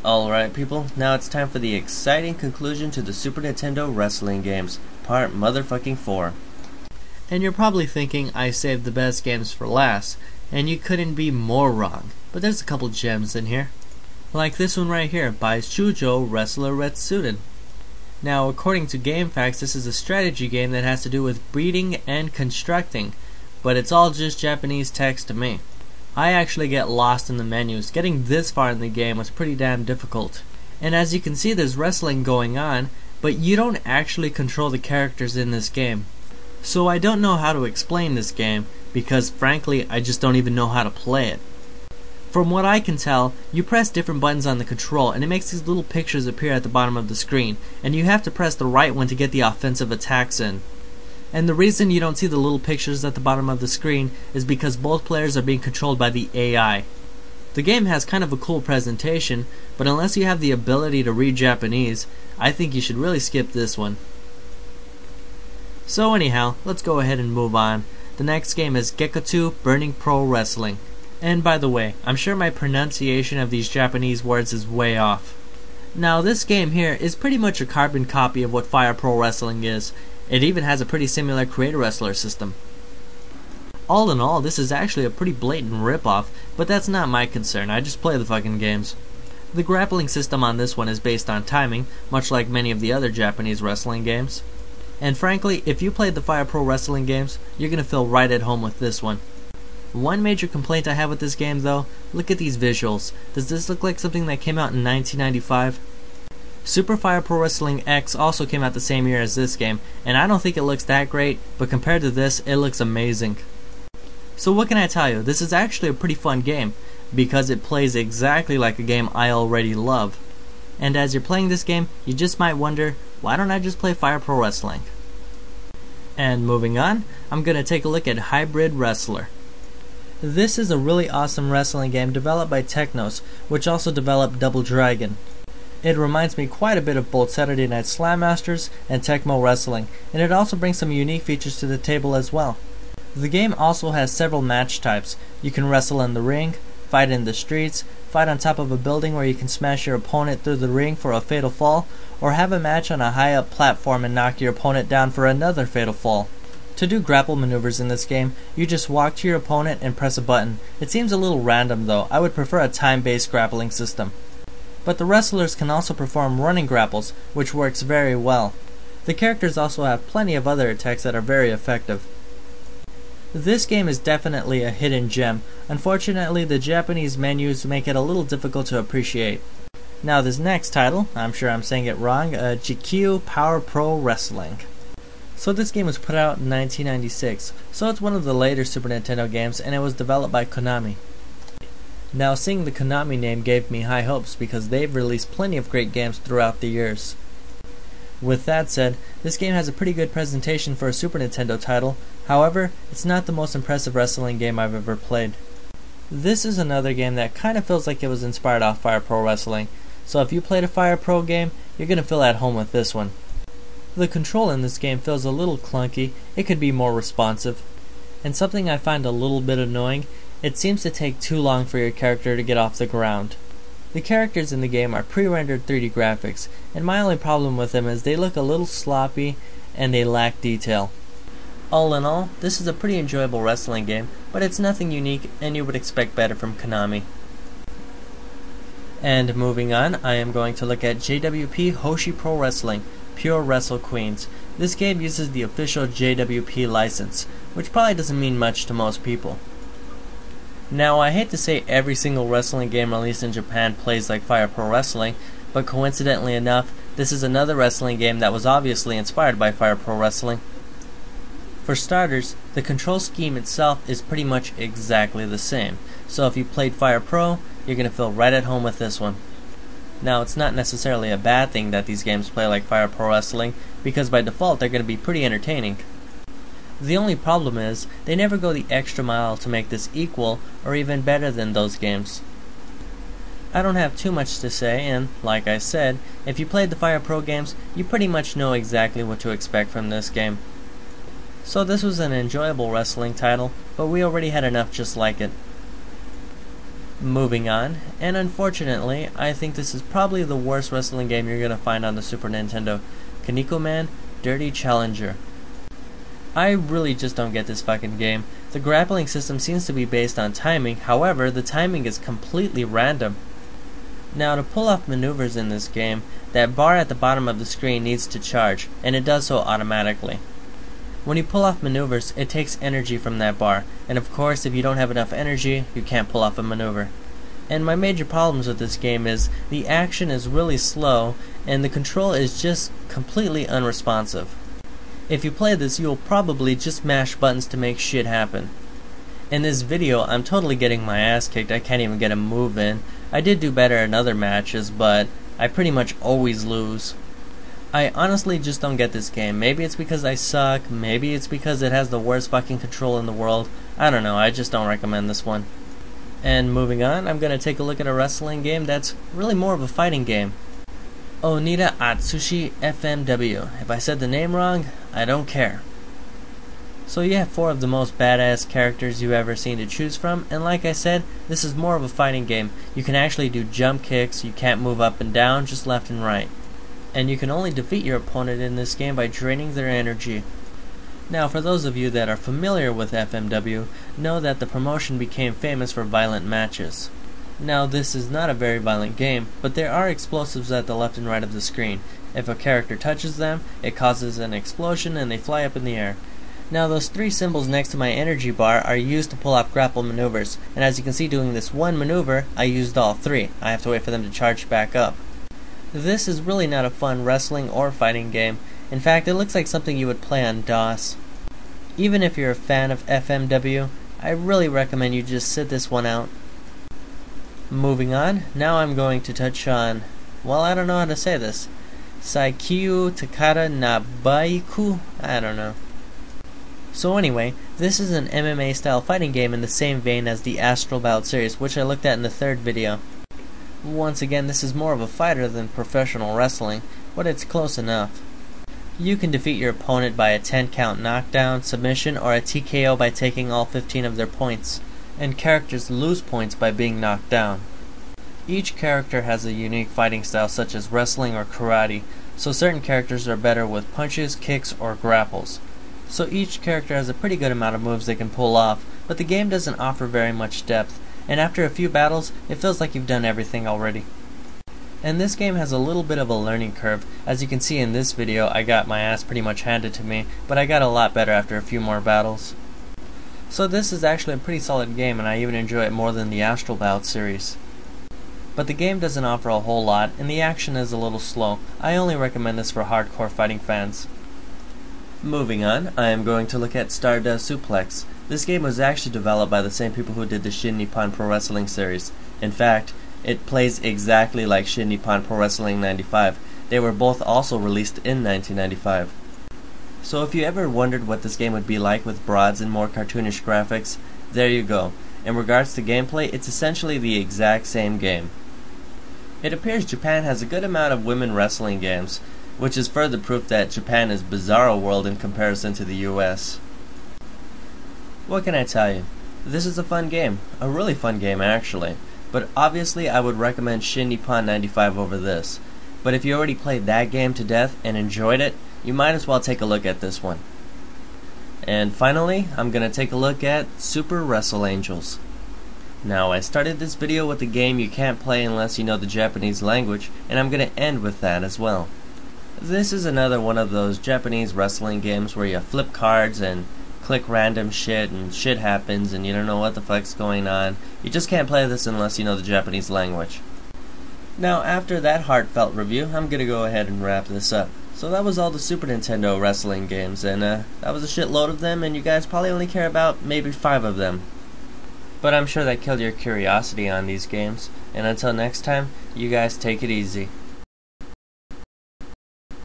Alright people, now it's time for the exciting conclusion to the Super Nintendo Wrestling games, part motherfucking 4. And you're probably thinking I saved the best games for last, and you couldn't be more wrong. But there's a couple gems in here. Like this one right here, by Shujo Wrestler Retsuden. Now according to GameFAQs, this is a strategy game that has to do with breeding and constructing, but it's all just Japanese text to me. I actually get lost in the menus. Getting this far in the game was pretty damn difficult. And as you can see, there's wrestling going on, but you don't actually control the characters in this game. So I don't know how to explain this game, because frankly I just don't even know how to play it. From what I can tell, you press different buttons on the control and it makes these little pictures appear at the bottom of the screen, and you have to press the right one to get the offensive attacks in. And the reason you don't see the little pictures at the bottom of the screen is because both players are being controlled by the AI. The game has kind of a cool presentation, but unless you have the ability to read Japanese, I think you should really skip this one. So anyhow, let's go ahead and move on. The next game is Gekotsu Burning Pro Wrestling. And by the way, I'm sure my pronunciation of these Japanese words is way off. Now this game here is pretty much a carbon copy of what Fire Pro Wrestling is. It even has a pretty similar creator wrestler system. All in all, this is actually a pretty blatant ripoff, but that's not my concern. I just play the fucking games. The grappling system on this one is based on timing, much like many of the other Japanese wrestling games. And frankly, if you played the Fire Pro Wrestling games, you're gonna feel right at home with this one. One major complaint I have with this game though, look at these visuals. Does this look like something that came out in 1995? Super Fire Pro Wrestling X also came out the same year as this game, and I don't think it looks that great, but compared to this, it looks amazing. So what can I tell you? This is actually a pretty fun game, because it plays exactly like a game I already love. And as you're playing this game, you just might wonder, why don't I just play Fire Pro Wrestling? And moving on, I'm going to take a look at Hybrid Wrestler. This is a really awesome wrestling game developed by Technos, which also developed Double Dragon. It reminds me quite a bit of both Saturday Night Slam Masters and Tecmo Wrestling, and it also brings some unique features to the table as well. The game also has several match types. You can wrestle in the ring, fight in the streets, fight on top of a building where you can smash your opponent through the ring for a fatal fall, or have a match on a high up platform and knock your opponent down for another fatal fall. To do grapple maneuvers in this game, you just walk to your opponent and press a button. It seems a little random though. I would prefer a time-based grappling system. But the wrestlers can also perform running grapples, which works very well. The characters also have plenty of other attacks that are very effective. This game is definitely a hidden gem. Unfortunately, the Japanese menus make it a little difficult to appreciate. Now this next title, I'm sure I'm saying it wrong, GQ Power Pro Wrestling. So this game was put out in 1996, so it's one of the later Super Nintendo games, and it was developed by Konami. Now seeing the Konami name gave me high hopes because they've released plenty of great games throughout the years. With that said, this game has a pretty good presentation for a Super Nintendo title. However, it's not the most impressive wrestling game I've ever played. This is another game that kind of feels like it was inspired off Fire Pro Wrestling, so if you played a Fire Pro game, you're gonna feel at home with this one. The control in this game feels a little clunky. It could be more responsive. And something I find a little bit annoying, it seems to take too long for your character to get off the ground. The characters in the game are pre-rendered 3D graphics, and my only problem with them is they look a little sloppy and they lack detail. All in all, this is a pretty enjoyable wrestling game, but it's nothing unique and you would expect better from Konami. And moving on, I am going to look at JWP Hoshi Pro Wrestling, Pure Wrestle Queens. This game uses the official JWP license, which probably doesn't mean much to most people. Now, I hate to say every single wrestling game released in Japan plays like Fire Pro Wrestling, but coincidentally enough, this is another wrestling game that was obviously inspired by Fire Pro Wrestling. For starters, the control scheme itself is pretty much exactly the same, so if you played Fire Pro, you're going to feel right at home with this one. Now, it's not necessarily a bad thing that these games play like Fire Pro Wrestling, because by default they're going to be pretty entertaining. The only problem is, they never go the extra mile to make this equal or even better than those games. I don't have too much to say, and like I said, if you played the Fire Pro games, you pretty much know exactly what to expect from this game. So this was an enjoyable wrestling title, but we already had enough just like it. Moving on, and unfortunately, I think this is probably the worst wrestling game you're gonna find on the Super Nintendo. Kaneko Man, Dirty Challenger. I really just don't get this fucking game. The grappling system seems to be based on timing, however, the timing is completely random. Now, to pull off maneuvers in this game, that bar at the bottom of the screen needs to charge, and it does so automatically. When you pull off maneuvers, it takes energy from that bar, and of course, if you don't have enough energy, you can't pull off a maneuver. And my major problems with this game is the action is really slow, and the control is just completely unresponsive. If you play this, you'll probably just mash buttons to make shit happen. In this video, I'm totally getting my ass kicked. I can't even get a move in. I did do better in other matches, but I pretty much always lose. I honestly just don't get this game. Maybe it's because I suck, maybe it's because it has the worst fucking control in the world. I don't know, I just don't recommend this one. And moving on, I'm gonna take a look at a wrestling game that's really more of a fighting game. Onita Atsushi FMW. If I said the name wrong, I don't care. So you have 4 of the most badass characters you've ever seen to choose from, and like I said, this is more of a fighting game. You can actually do jump kicks, you can't move up and down, just left and right. And you can only defeat your opponent in this game by draining their energy. Now, for those of you that are familiar with FMW, know that the promotion became famous for violent matches. Now, this is not a very violent game, but there are explosives at the left and right of the screen. If a character touches them, it causes an explosion and they fly up in the air. Now, those 3 symbols next to my energy bar are used to pull off grapple maneuvers, and as you can see doing this one maneuver, I used all 3. I have to wait for them to charge back up. This is really not a fun wrestling or fighting game. In fact, it looks like something you would play on DOS. Even if you're a fan of FMW, I really recommend you just sit this one out. Moving on, now I'm going to touch on, well, I don't know how to say this. Saikyu Takara Nabaiku? I don't know. So anyway, this is an MMA style fighting game in the same vein as the Astral Bout series, which I looked at in the 3rd video. Once again, this is more of a fighter than professional wrestling, but it's close enough. You can defeat your opponent by a 10-count knockdown, submission, or a TKO by taking all 15 of their points, and characters lose points by being knocked down. Each character has a unique fighting style such as wrestling or karate, so certain characters are better with punches, kicks, or grapples. So each character has a pretty good amount of moves they can pull off, but the game doesn't offer very much depth, and after a few battles, it feels like you've done everything already. And this game has a little bit of a learning curve. As you can see in this video, I got my ass pretty much handed to me, but I got a lot better after a few more battles. So this is actually a pretty solid game, and I even enjoy it more than the Astral Bout series. But the game doesn't offer a whole lot, and the action is a little slow. I only recommend this for hardcore fighting fans. Moving on, I am going to look at Stardust Suplex. This game was actually developed by the same people who did the Shin Nippon Pro Wrestling series. In fact, it plays exactly like Shin Nippon Pro Wrestling 95. They were both also released in 1995. So if you ever wondered what this game would be like with broads and more cartoonish graphics, there you go. In regards to gameplay, it's essentially the exact same game. It appears Japan has a good amount of women wrestling games, which is further proof that Japan is bizarro world in comparison to the US. What can I tell you? This is a fun game. A really fun game actually. But obviously I would recommend Shin Nippon 95 over this. But if you already played that game to death and enjoyed it, you might as well take a look at this one. And finally, I'm going to take a look at Super Wrestle Angels. Now, I started this video with a game you can't play unless you know the Japanese language, and I'm going to end with that as well. This is another one of those Japanese wrestling games where you flip cards and click random shit and shit happens and you don't know what the fuck's going on. You just can't play this unless you know the Japanese language. Now, after that heartfelt review, I'm going to go ahead and wrap this up. So that was all the Super Nintendo wrestling games, and that was a shitload of them, and you guys probably only care about maybe 5 of them. But I'm sure that killed your curiosity on these games, and until next time, you guys take it easy.